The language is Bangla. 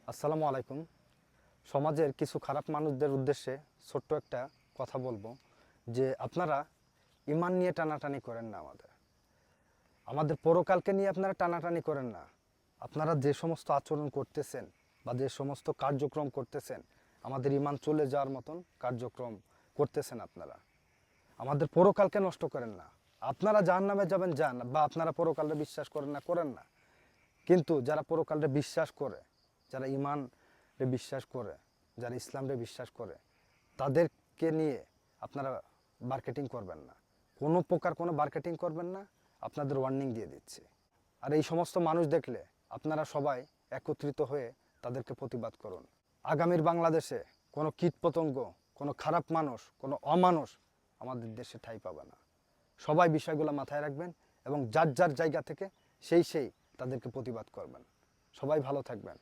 আসসালামু আলাইকুম। সমাজের কিছু খারাপ মানুষদের উদ্দেশ্যে ছোট্ট একটা কথা বলবো যে আপনারা ইমান নিয়ে টানাটানি করেন না। আমাদের পরকালকে নিয়ে আপনারা টানাটানি করেন না। আপনারা যে সমস্ত আচরণ করতেছেন বা যে সমস্ত কার্যক্রম করতেছেন, আমাদের ইমান চলে যাওয়ার মতন কার্যক্রম করতেছেন আপনারা। আমাদের পরকালকে নষ্ট করেন না। আপনারা জাহান্নামে যাবেন, যান, বা আপনারা পরকালে বিশ্বাস করেন না, কিন্তু যারা পরকালে বিশ্বাস করে, যারা ইমানরে বিশ্বাস করে, যারা ইসলামরে বিশ্বাস করে, তাদেরকে নিয়ে আপনারা মার্কেটিং করবেন না। কোনো প্রকার কোনো মার্কেটিং করবেন না। আপনাদের ওয়ার্নিং দিয়ে দিচ্ছি। আর এই সমস্ত মানুষ দেখলে আপনারা সবাই একত্রিত হয়ে তাদেরকে প্রতিবাদ করুন। আগামীর বাংলাদেশে কোনো কীটপতঙ্গ, কোনো খারাপ মানুষ, কোনো অমানুষ আমাদের দেশে ঠাঁই পাবে না। সবাই বিষয়গুলো মাথায় রাখবেন এবং যার যার জায়গা থেকে সেই তাদেরকে প্রতিবাদ করবেন। সবাই ভালো থাকবেন।